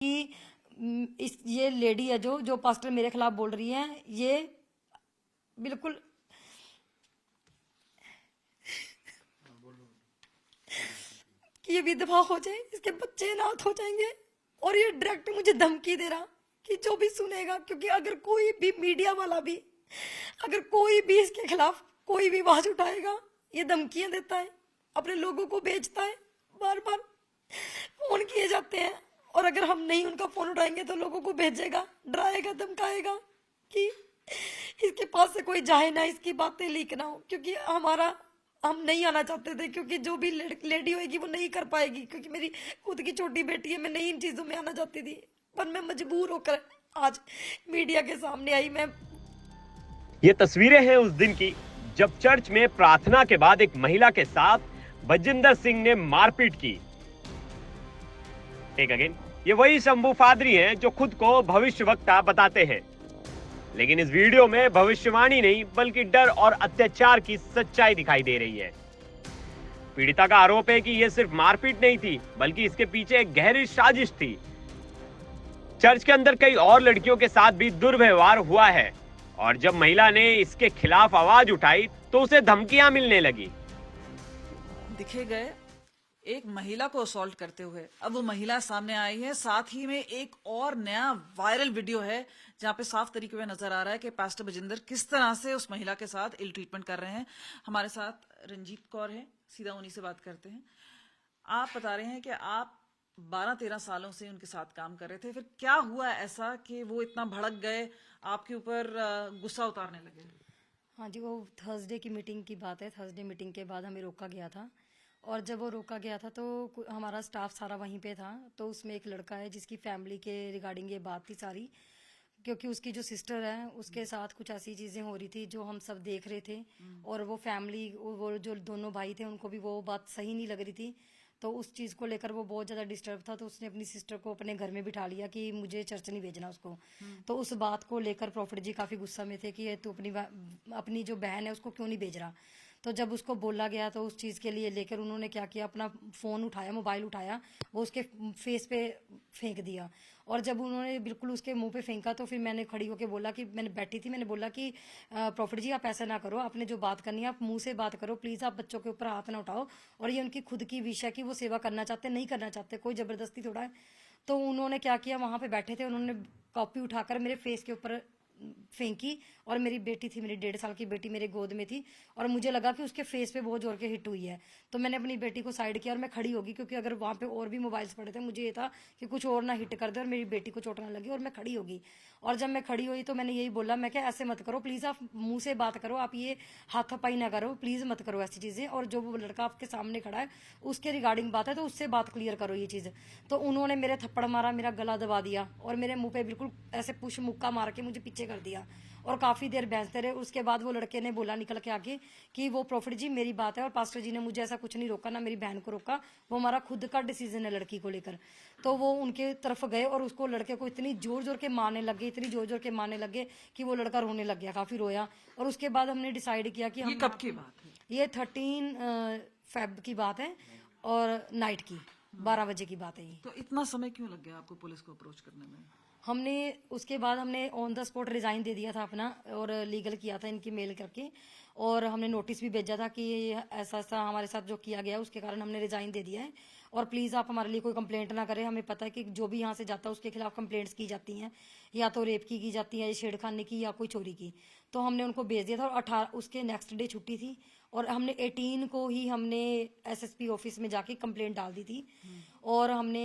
कि ये लेडी है जो पास्टर मेरे खिलाफ बोल रही है, ये बिल्कुल कि ये विधवा हो जाए, इसके बच्चे अनाथ हो जाएंगे। और ये डायरेक्ट मुझे धमकी दे रहा कि जो भी सुनेगा, क्योंकि अगर कोई भी मीडिया वाला भी, अगर कोई भी इसके खिलाफ कोई भी आवाज उठाएगा, ये धमकियां देता है, अपने लोगों को भेजता है, बार बार फोन किए जाते हैं। और अगर हम नहीं उनका फोन उठाएंगे तो लोगों को भेजेगा, डराएगा, धमकाएगा कि इसके पास से कोई जाए ना, इसकी बातें लीक ना हो। क्योंकि हम नहीं आना चाहते थे, क्योंकि जो भी लेडी होगी वो नहीं कर पाएगी, क्योंकि मेरी खुद की छोटी बेटी है, मैं नहीं इन चीजों में आना चाहती थी, पर मैं मजबूर होकर आज मीडिया के सामने आई। मैं ये तस्वीरें हैं उस दिन की जब चर्च में प्रार्थना के बाद एक महिला के साथ बजिंदर सिंह ने मारपीट की। एक अगेन ये वही शंभू फादरी हैं जो खुद को भविष्यवक्ता बताते हैं, लेकिन इस वीडियो में भविष्यवाणी नहीं बल्कि डर और अत्याचार की सच्चाई दिखाई दे रही है। पीड़िता का आरोप है कि यह सिर्फ मारपीट नहीं थी बल्कि इसके पीछे एक गहरी साजिश थी। चर्च के अंदर कई और लड़कियों के साथ भी दुर्व्यवहार हुआ है और जब महिला ने इसके खिलाफ आवाज उठाई तो उसे धमकियां मिलने लगी। दिखे गए एक महिला को असॉल्ट करते हुए, अब वो महिला सामने आई है। साथ ही में एक और नया वायरल वीडियो है जहां पे साफ तरीके में नजर आ रहा है कि पास्टर बजिंदर किस तरह से उस महिला के साथ इल ट्रीटमेंट कर रहे हैं। हमारे साथ रंजीत कौर है, सीधा उन्हीं से बात करते हैं। आप बता रहे हैं कि आप 12-13 सालों से उनके साथ काम कर रहे थे, फिर क्या हुआ ऐसा कि वो इतना भड़क गए, आपके ऊपर गुस्सा उतारने लगे? हाँ जी, वो थर्सडे की मीटिंग की बात है। थर्सडे मीटिंग के बाद हमें रोका गया था, और जब वो रोका गया था तो हमारा स्टाफ सारा वहीं पे था। तो उसमें एक लड़का है जिसकी फैमिली के रिगार्डिंग ये बात थी सारी, क्योंकि उसकी जो सिस्टर है उसके साथ कुछ ऐसी चीज़ें हो रही थी जो हम सब देख रहे थे। और वो फैमिली, वो जो दोनों भाई थे, उनको भी वो बात सही नहीं लग रही थी। तो उस चीज़ को लेकर वो बहुत ज़्यादा डिस्टर्ब था। तो उसने अपनी सिस्टर को अपने घर में बिठा लिया कि मुझे चर्च नहीं भेजना उसको। तो उस बात को लेकर प्रॉफिट जी काफ़ी गुस्सा में थे कि ये तू अपनी जो बहन है उसको क्यों नहीं भेज रहा। तो जब उसको बोला गया तो उस चीज़ के लिए लेकर उन्होंने क्या किया, अपना फ़ोन उठाया, मोबाइल उठाया, वो उसके फेस पे फेंक दिया। और जब उन्होंने बिल्कुल उसके मुंह पे फेंका तो फिर मैंने खड़ी होकर बोला कि, मैंने बैठी थी, मैंने बोला कि प्रॉफिट जी आप ऐसा ना करो, आपने जो बात करनी है आप मुंह से बात करो, प्लीज़ आप बच्चों के ऊपर हाथ ना उठाओ। और ये उनकी खुद की विश है कि वो सेवा करना चाहते, नहीं करना चाहते, कोई ज़बरदस्ती थोड़ा है। तो उन्होंने क्या किया, वहाँ पे बैठे थे, उन्होंने कॉपी उठाकर मेरे फेस के ऊपर फेंकी। और मेरी बेटी थी, मेरी 1.5 साल की बेटी मेरे गोद में थी, और मुझे लगा कि उसके फेस पे बहुत जोर के हिट हुई है। तो मैंने अपनी बेटी को साइड किया और मैं खड़ी होगी, क्योंकि अगर वहाँ पे और भी मोबाइल्स पड़े थे, मुझे ये था कि कुछ और ना हिट कर दे और मेरी बेटी को चोट ना लगी, और मैं खड़ी होगी। और जब मैं खड़ी हुई तो मैंने यही बोला, मैं क्या ऐसे मत करो प्लीज़, आप मुँह से बात करो, आप ये हाथापाई ना करो, प्लीज़ मत करो ऐसी चीज़ें। और जो वो लड़का आपके सामने खड़ा है उसके रिगार्डिंग बात है तो उससे बात क्लियर करो ये चीज़। तो उन्होंने मेरे थप्पड़ मारा, मेरा गला दबा दिया और मेरे मुँह पे बिल्कुल ऐसे पुश मुक्का मार के मुझे पीछे कर दिया, और काफ़ी देर बहसते रहे। उसके बाद वो लड़के ने बोला निकल के आगे कि वो प्रॉफिट जी मेरी बात है और पास्टर जी ने मुझे ऐसा कुछ नहीं रोका, ना मेरी बहन को रोका, वो हमारा खुद का डिसीजन है लड़की को लेकर। तो वो उनके तरफ गए और उसको, लड़के को इतनी जोर जोर के मारने लगे, इतनी जोर जोर के मारने लगे कि वो लड़का रोने लग गया, काफ़ी रोया। और उसके बाद हमने डिसाइड किया कि ये कब की बात है? ये 13 फेब की बात है और नाइट की 12 बजे की बात है ये। तो इतना समय क्यों लग गया आपको पुलिस को अप्रोच करने में? हमने उसके बाद हमने ऑन द स्पॉट रिजाइन दे दिया था अपना, और लीगल किया था इनकी मेल करके, और हमने नोटिस भी भेजा था कि ऐसा ऐसा हमारे साथ जो किया गया उसके कारण हमने रिजाइन दे दिया है, और प्लीज़ आप हमारे लिए कोई कंप्लेंट ना करें। हमें पता है कि जो भी यहाँ से जाता है उसके खिलाफ कंप्लेंट्स की जाती हैं, या तो रेप की जाती है, या छेड़खानी की, या कोई चोरी की। तो हमने उनको भेज दिया था, और 18 उसके नेक्स्ट डे छुट्टी थी, और हमने 18 को ही हमने एसएसपी ऑफिस में जाके कंप्लेंट डाल दी थी। और हमने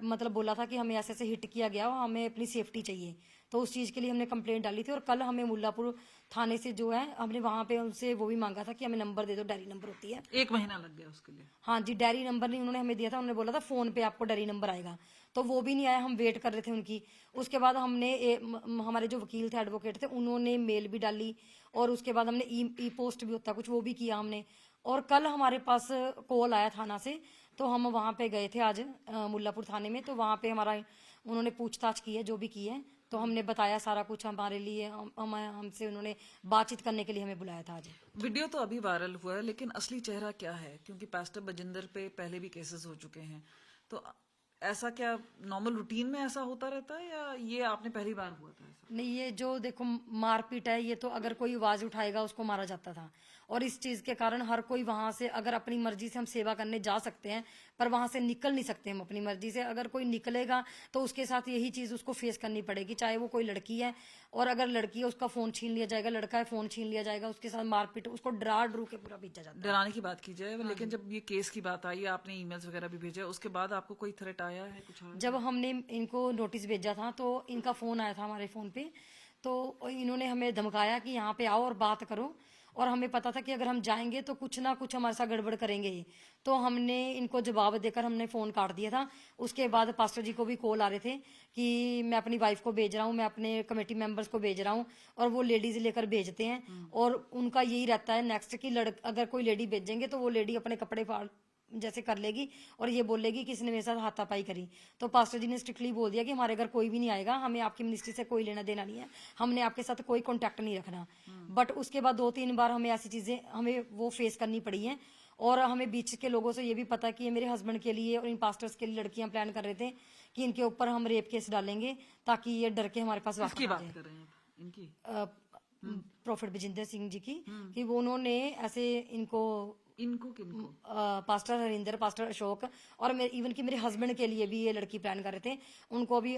मतलब बोला था कि हमें ऐसे ऐसे हिट किया गया, हमें अपनी सेफ्टी चाहिए, तो उस चीज़ के लिए हमने कंप्लेंट डाली थी। और कल हमें मुल्लापुर थाने से जो है, हमने वहाँ पे उनसे वो भी मांगा था कि हमें नंबर दे दो, डायरी नंबर होती है। 1 महीना लग गया उसके लिए? हाँ जी, डायरी नंबर नहीं उन्होंने हमें दिया था, उन्होंने बोला था फ़ोन पे आपको डायरी नंबर आएगा, तो वो भी नहीं आया, हम वेट कर रहे थे उनकी। उसके बाद हमने हमारे जो वकील थे, एडवोकेट थे, उन्होंने मेल भी डाली, और उसके बाद हमने ई पोस्ट भी होता कुछ, वो भी किया हमने। और कल हमारे पास कॉल आया थाना से, तो हम वहाँ पे गए थे आज मुल्लापुर थाने में। तो वहाँ पे हमारा उन्होंने पूछताछ की है, जो भी की है, तो हमने बताया सारा कुछ हमारे लिए। हमसे उन्होंने बातचीत करने के लिए हमें बुलाया था आज। वीडियो तो अभी वायरल हुआ है, लेकिन असली चेहरा क्या है? क्योंकि पास्टर बजिंदर पे पहले भी केसेस हो चुके हैं, तो ऐसा क्या नॉर्मल रूटीन में ऐसा होता रहता है या ये आपने पहली बार हुआ था ऐसा? नहीं, ये जो देखो मारपीट है, ये तो अगर कोई आवाज उठाएगा उसको मारा जाता था। और इस चीज के कारण हर कोई वहां से, अगर अपनी मर्जी से हम सेवा करने जा सकते हैं, पर वहां से निकल नहीं सकते हम अपनी मर्जी से। अगर कोई निकलेगा तो उसके साथ यही चीज उसको फेस करनी पड़ेगी, चाहे वो कोई लड़की है। और अगर लड़की है उसका फोन छीन लिया जाएगा, लड़का है फोन छीन लिया जाएगा, उसके साथ मारपीट, उसको डरा डरू के पूरा भेजा जाता है। डराने की बात की जाए, लेकिन जब ये केस की बात आई, आपने ईमेल्स वगैरह भी भेजे, उसके बाद आपको कोई थ्रेट आया है, कुछ आया? जब हमने इनको नोटिस भेजा था तो इनका फोन आया था हमारे फोन पे, तो इन्होंने हमें धमकाया कि यहाँ पे आओ और बात करो। और हमें पता था कि अगर हम जाएंगे तो कुछ ना कुछ हमारे साथ गड़बड़ करेंगे ही। तो हमने इनको जवाब देकर हमने फोन काट दिया था। उसके बाद पास्टर जी को भी कॉल आ रहे थे कि मैं अपनी वाइफ को भेज रहा हूँ, मैं अपने कमेटी मेंबर्स को भेज रहा हूँ, और वो लेडीज लेकर भेजते हैं। और उनका यही रहता है नेक्स्ट कि अगर कोई लेडी भेजेंगे तो वो लेडी अपने कपड़े फाड़ जैसे कर लेगी और ये बोलेगी कि इसने मेरे साथ हाथापाई करी। तो पास्टर जी ने स्ट्रिक्टली बोल दिया कि हमारे घर कोई भी नहीं आएगा, हमें आपकी मिनिस्ट्री से कोई लेना देना नहीं है, हमने आपके साथ कोई कांटेक्ट नहीं रखना। बट उसके बाद 2-3 बार हमें ऐसी चीजें हमें वो फेस करनी पड़ी हैं। और हमें बीच के लोगों से ये भी पता कि ये मेरे हस्बैंड के लिए और इन पास्टर्स के लिए लड़कियां प्लान कर रहे थे कि इनके ऊपर हम रेप केस डालेंगे ताकि ये डर के हमारे पास वापस किसकी आ बात जाए। कर रहे हैं आप? इनकी? प्रोफेट बजिंदर सिंह जी की, कि वो उन्होंने ऐसे इनको इनको किनको? पास्टर हरिंदर, पास्टर अशोक, और इवन कि मेरे हस्बैंड के लिए भी ये लड़की प्लान कर रहे थे। उनको भी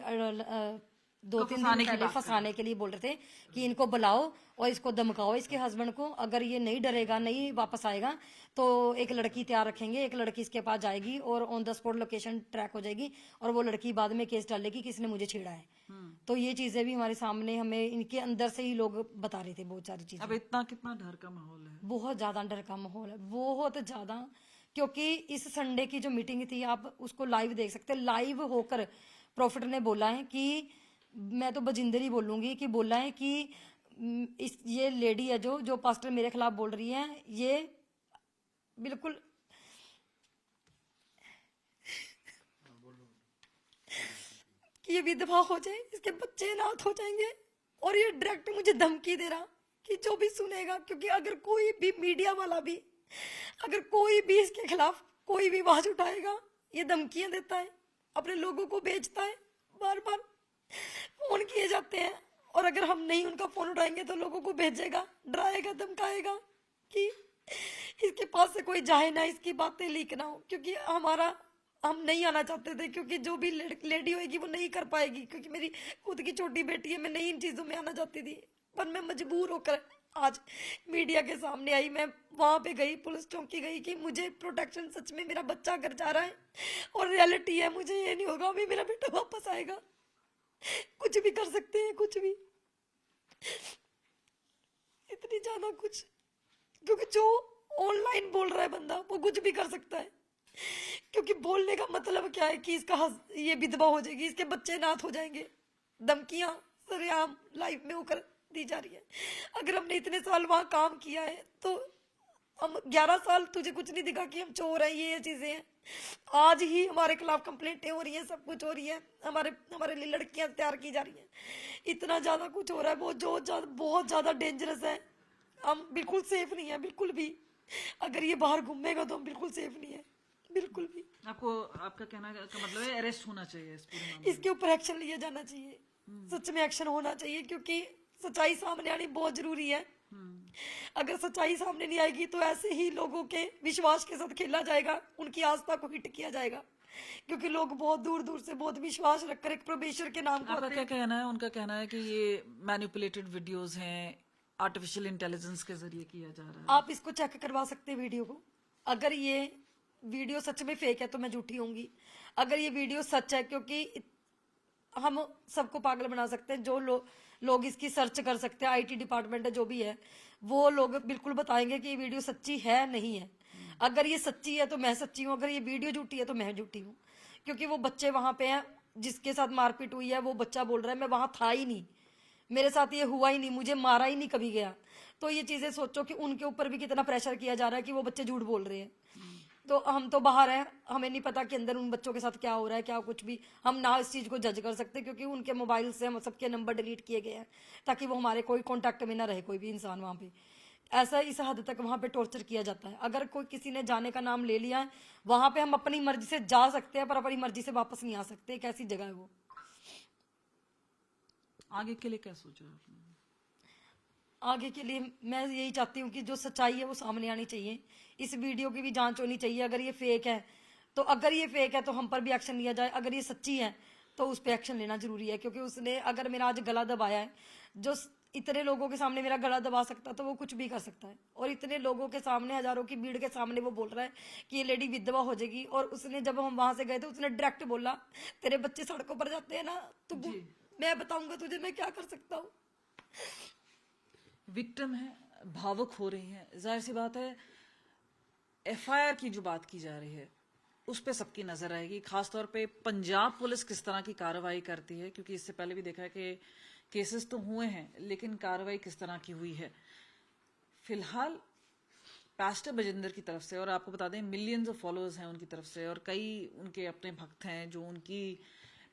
2-3 दिन पहले फंसाने के लिए बोल रहे थे कि इनको बुलाओ और इसको धमकाओ, इसके हस्बैंड को। अगर ये नहीं डरेगा, नहीं वापस आएगा, तो एक लड़की तैयार रखेंगे, एक लड़की इसके पास जाएगी और on the spot location track हो जाएगी, और वो लड़की बाद में केस डालेगी कि इसने मुझे छेड़ा है। तो ये चीजें भी हमारे सामने, हमें इनके अंदर से ही लोग बता रहे थे बहुत सारी चीजें। अब इतना कितना डर का माहौल है? बहुत ज्यादा डर का माहौल है, बहुत ज्यादा। क्योंकि इस संडे की जो मीटिंग थी, आप उसको लाइव देख सकते हैं। लाइव होकर प्रॉफिट ने बोला है कि, मैं तो बजिंदर ही बोलूंगी, कि बोला है कि ये लेडी है जो पास्टर मेरे खिलाफ बोल रही है, ये बिल्कुल कि ये विधवा हो जाए, इसके बच्चे अनाथ हो जाएंगे। और ये डायरेक्ट मुझे धमकी दे रहा कि जो भी सुनेगा, क्योंकि अगर कोई भी मीडिया वाला भी, अगर कोई भी इसके खिलाफ कोई भी आवाज उठाएगा, ये धमकियां देता है, अपने लोगों को भेजता है, बार बार फोन किए जाते हैं। और अगर हम नहीं उनका फोन उठाएंगे तो लोगों को भेजेगा, डराएगा, धमकाएगा कि इसके पास से कोई जाए ना, इसकी बातें लीक ना हो। क्योंकि हम नहीं आना चाहते थे, क्योंकि जो भी लेडी होगी वो नहीं कर पाएगी, क्योंकि मेरी खुद की छोटी बेटी है, मैं नहीं इन चीजों में आना चाहती थी। पर मैं मजबूर होकर आज मीडिया के सामने आई। मैं वहां पे गई, पुलिस चौकी गई कि मुझे प्रोटेक्शन, सच में मेरा बच्चा घर जा रहा है और रियलिटी है, मुझे ये नहीं होगा अभी मेरा बेटा वापस आएगा। कुछ भी कर सकते हैं, कुछ भी, इतनी ज्यादा कुछ, क्योंकि जो ऑनलाइन बोल रहा है बंदा वो कुछ भी कर सकता है। क्योंकि बोलने का मतलब क्या है कि इसका ये विधवा हो जाएगी, इसके बच्चे अनाथ हो जाएंगे। धमकियां सरेआम लाइफ में होकर दी जा रही है। अगर हमने इतने साल वहां काम किया है तो हम 11 साल तुझे कुछ नहीं दिखा कि हम चोर हैं, ये चीजें हैं। आज ही हमारे खिलाफ कंप्लेंटें हो रही हैं, सब कुछ हो रही है, हमारे लिए लड़कियां तैयार की जा रही हैं। इतना ज्यादा कुछ हो रहा है, बहुत ज्यादा डेंजरस है। हम बिल्कुल सेफ नहीं है, बिल्कुल भी। अगर ये बाहर घूमेगा तो हम बिल्कुल सेफ नहीं है, बिल्कुल भी। आपका कहना का मतलब है अरेस्ट होना चाहिए इस पूरे मामले में? इसके ऊपर एक्शन लिया जाना चाहिए, सच में एक्शन होना चाहिए, क्योंकि सच्चाई सामने आनी बहुत जरूरी है। अगर सच्चाई सामने नहीं आएगी तो ऐसे ही लोगों के विश्वास के साथ खेला जाएगा, उनकी आस्था को हिट किया जाएगा। क्योंकि लोग बहुत दूर दूर से बहुत विश्वास रखकर एक परमेश्वर के नाम को, आपका क्या कहना है? उनका कहना है कि ये मैनिपुलेटेड वीडियोस हैं, आर्टिफिशियल इंटेलिजेंस के जरिए किया जा रहा है। आप इसको चेक करवा सकते हैं वीडियो को। अगर ये वीडियो सच में फेक है तो मैं झूठी होंगी। अगर ये वीडियो सच है, क्योंकि हम सबको पागल बना सकते हैं, जो लोग इसकी सर्च कर सकते हैं, IT डिपार्टमेंट है जो भी है, वो लोग बिल्कुल बताएंगे कि ये वीडियो सच्ची है नहीं है। अगर ये सच्ची है तो मैं सच्ची हूँ, अगर ये वीडियो झूठी है तो मैं झूठी हूँ। क्योंकि वो बच्चे वहां पे हैं, जिसके साथ मारपीट हुई है, वो बच्चा बोल रहा है मैं वहां था ही नहीं, मेरे साथ ये हुआ ही नहीं, मुझे मारा ही नहीं कभी गया। तो ये चीजें सोचो कि उनके ऊपर भी कितना प्रेशर किया जा रहा है कि वो बच्चे झूठ बोल रहे हैं। तो हम तो बाहर हैं, हमें नहीं पता कि अंदर उन बच्चों के साथ क्या हो रहा है, क्या कुछ भी। हम ना इस चीज को जज कर सकते, क्योंकि उनके मोबाइल से हम सबके नंबर डिलीट किए गए हैं ताकि वो हमारे कोई कांटेक्ट में ना रहे, कोई भी इंसान वहां पे। ऐसा इस हद तक वहां पे टॉर्चर किया जाता है। अगर कोई किसी ने जाने का नाम ले लिया है, वहां पे हम अपनी मर्जी से जा सकते हैं पर अपनी मर्जी से वापस नहीं आ सकते। एक ऐसी जगह है वो। आगे के लिए क्या सोचा आपने? आगे के लिए मैं यही चाहती हूँ कि जो सच्चाई है वो सामने आनी चाहिए। इस वीडियो की भी जांच होनी चाहिए। अगर ये फेक है तो हम पर भी एक्शन लिया जाए। अगर ये सच्ची है तो उस पर एक्शन लेना जरूरी है, क्योंकि उसने अगर मेरा आज गला दबाया है, जो इतने लोगों के सामने मेरा गला दबा सकता तो वो कुछ भी कर सकता है। और इतने लोगों के सामने, हजारों की भीड़ के सामने वो बोल रहा है कि ये लेडी विधवा हो जाएगी। और उसने, जब हम वहां से गए थे, उसने डायरेक्ट बोला, तेरे बच्चे सड़कों पर जाते हैं ना, तो मैं बताऊंगा तुझे मैं क्या कर सकता हूँ। विक्टिम है, भावुक हो रही है। जाहिर सी बात है, एफआईआर की जो बात की जा रही है उस पे सबकी नजर आएगी, खासतौर पे पंजाब पुलिस किस तरह की कार्रवाई करती है, क्योंकि इससे पहले भी देखा है कि केसेस तो हुए हैं लेकिन कार्रवाई किस तरह की हुई है। फिलहाल पास्टर बजिंदर की तरफ से, और आपको बता दें मिलियंस ऑफ फॉलोअर्स हैं उनकी तरफ से, और कई उनके अपने भक्त हैं जो उनकी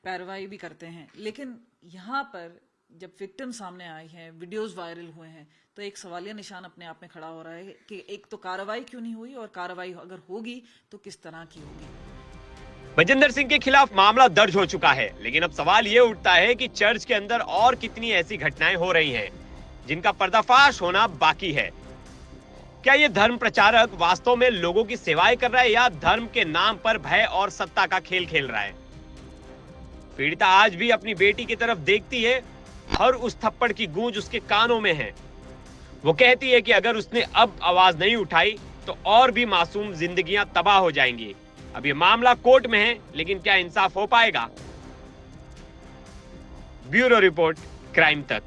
पैरवाई भी करते हैं। लेकिन यहाँ पर जब विक्टिम सामने आई है, वीडियोस वायरल हुए हैं, तो एक सवालिया निशान अपने आप में खड़ा हो रहा है कि एक तो कार्रवाई क्यों नहीं हुई, और कार्रवाई अगर होगी तो किस तरह की होगी। बजिंदर सिंह के खिलाफ मामला दर्ज हो चुका है, लेकिन अब सवाल ये उठता है कि चर्च के अंदर और कितनी ऐसी घटनाएं हो रही हैं जिनका पर्दाफाश होना बाकी है। क्या ये धर्म प्रचारक वास्तव में लोगों की सेवाएं कर रहा है या धर्म के नाम पर भय और सत्ता का खेल खेल रहा है? पीड़िता आज भी अपनी बेटी की तरफ देखती है, हर उस थप्पड़ की गूंज उसके कानों में है। वो कहती है कि अगर उसने अब आवाज नहीं उठाई तो और भी मासूम जिंदगियां तबाह हो जाएंगी। अब ये मामला कोर्ट में है, लेकिन क्या इंसाफ हो पाएगा? ब्यूरो रिपोर्ट, क्राइम तक।